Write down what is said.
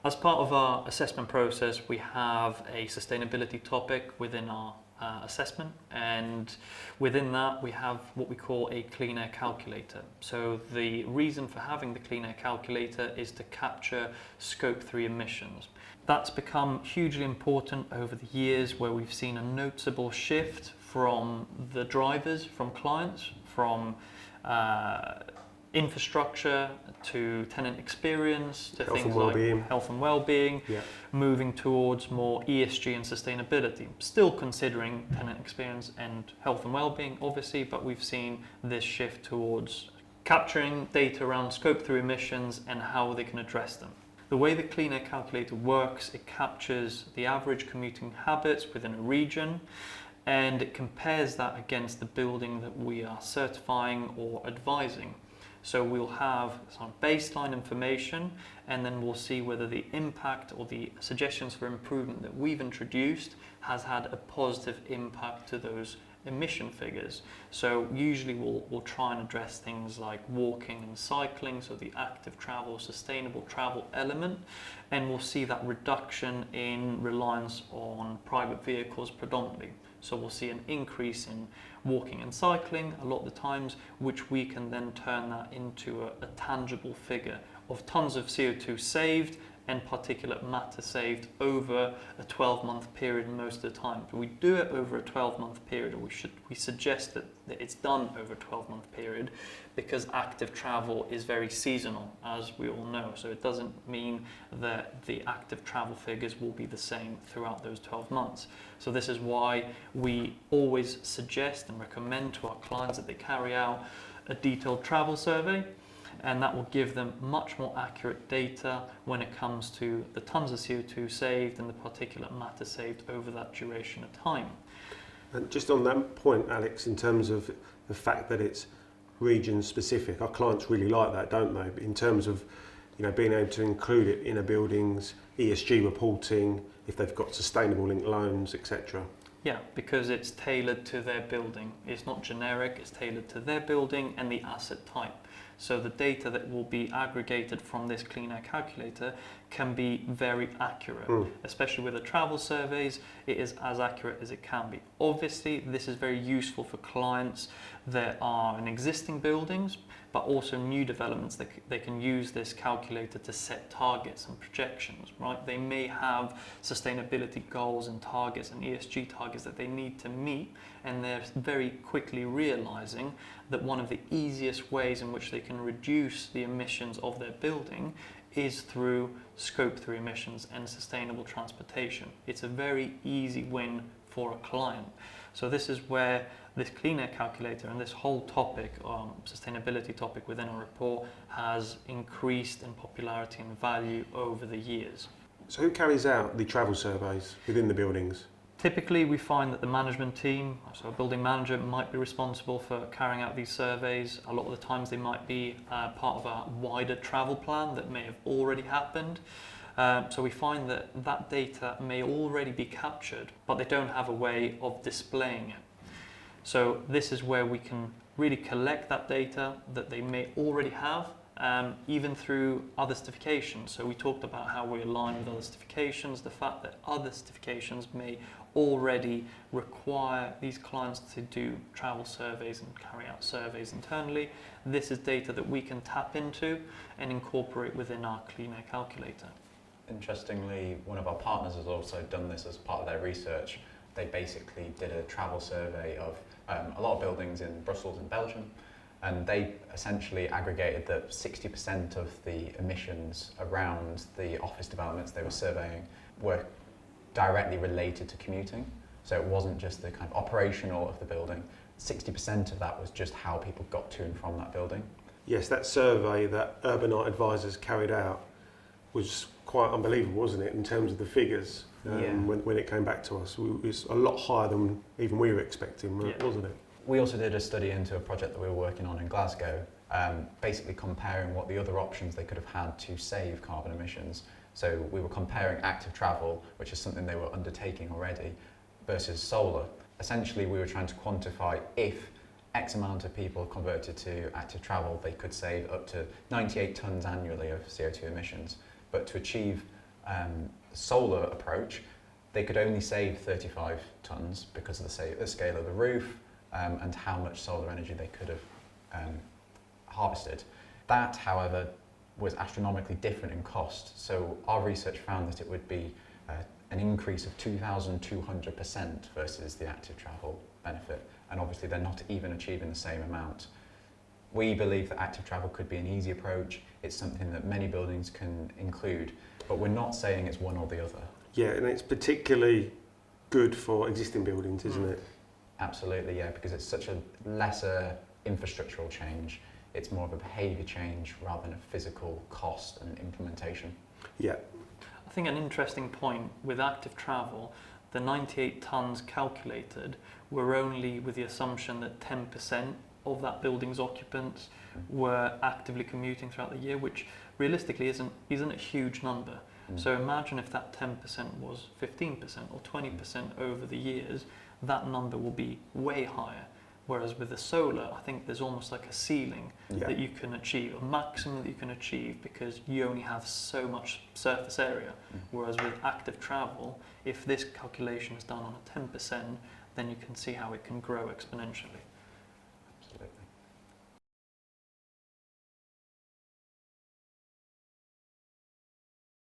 As part of our assessment process, we have a sustainability topic within our assessment, and within that we have what we call a clean air calculator. So the reason for having the clean air calculator is to capture scope 3 emissions. That's become hugely important over the years, where we've seen a noticeable shift from the drivers, from clients, from infrastructure to tenant experience to things like health and well-being, moving towards more ESG and sustainability. Still considering tenant experience and health and well-being, obviously, but we've seen this shift towards capturing data around scope 3 emissions and how they can address them. The way the clean air calculator works, it captures the average commuting habits within a region, and it compares that against the building that we are certifying or advising. So we'll have some baseline information, and then we'll see whether the impact or the suggestions for improvement that we've introduced has had a positive impact to those emission figures. So usually we'll try and address things like walking and cycling, so the active travel, sustainable travel element, and we'll see that reduction in reliance on private vehicles predominantly. So we'll see an increase in walking and cycling a lot of the times, which we can then turn that into a tangible figure of tons of CO2 saved and particulate matter saved over a 12-month period most of the time. But we do it over a 12-month period, or we suggest that it's done over a 12-month period, because active travel is very seasonal, as we all know. So it doesn't mean that the active travel figures will be the same throughout those 12 months. So this is why we always suggest and recommend to our clients that they carry out a detailed travel survey, and that will give them much more accurate data when it comes to the tons of CO2 saved and the particulate matter saved over that duration of time. And just on that point, Alex, in terms of the fact that it's region specific, our clients really like that, don't they? In terms of, you know, being able to include it in a building's ESG reporting, if they've got sustainable linked loans, etc. Yeah, because it's tailored to their building. It's not generic, it's tailored to their building and the asset type. So the data that will be aggregated from this clean air calculator can be very accurate, especially with the travel surveys. It is as accurate as it can be. Obviously, this is very useful for clients that are in existing buildings, but also new developments. They can use this calculator to set targets and projections, right? They may have sustainability goals and targets and ESG targets that they need to meet, and they're very quickly realizing that one of the easiest ways in which they can reduce the emissions of their building is through scope 3 emissions and sustainable transportation. It's a very easy win for a client. So this is where this clean air calculator and this whole topic, sustainability topic within a report, has increased in popularity and value over the years. So who carries out the travel surveys within the buildings? Typically, we find that the management team, so a building manager, might be responsible for carrying out these surveys. A lot of the times they might be part of a wider travel plan that may have already happened. So we find that that data may already be captured, but they don't have a way of displaying it. So this is where we can really collect that data that they may already have, even through other certifications. So we talked about how we align with other certifications, the fact that other certifications may already require these clients to do travel surveys and carry out surveys internally. This is data that we can tap into and incorporate within our clean air calculator. Interestingly, one of our partners has also done this as part of their research. They basically did a travel survey of a lot of buildings in Brussels and Belgium, and they essentially aggregated that 60% of the emissions around the office developments they were surveying were directly related to commuting. So it wasn't just the kind of operational of the building. 60% of that was just how people got to and from that building. Yes, that survey that Urbanite Advisors carried out was quite unbelievable, wasn't it, in terms of the figures when it came back to us. It was a lot higher than even we were expecting, wasn't it? We also did a study into a project that we were working on in Glasgow, basically comparing what the other options they could have had to save carbon emissions. So we were comparing active travel, which is something they were undertaking already, versus solar. Essentially, we were trying to quantify if X amount of people converted to active travel, they could save up to 98 tonnes annually of CO2 emissions. But to achieve solar approach, they could only save 35 tonnes because of the scale of the roof and how much solar energy they could have harvested. That, however, was astronomically different in cost. So our research found that it would be an increase of 2,200% versus the active travel benefit. And obviously they're not even achieving the same amount. We believe that active travel could be an easy approach. It's something that many buildings can include, but we're not saying it's one or the other. Yeah, and it's particularly good for existing buildings, isn't it? Absolutely, yeah, because it's such a lesser infrastructural change. It's more of a behaviour change rather than a physical cost and implementation. Yeah. I think an interesting point with active travel, the 98 tonnes calculated were only with the assumption that 10% of that building's occupants were actively commuting throughout the year, which realistically isn't a huge number. So imagine if that 10% was 15% or 20% over the years, that number will be way higher. Whereas with the solar, I think there's almost like a ceiling that you can achieve, a maximum that you can achieve, because you only have so much surface area. Whereas with active travel, if this calculation is done on a 10%, then you can see how it can grow exponentially.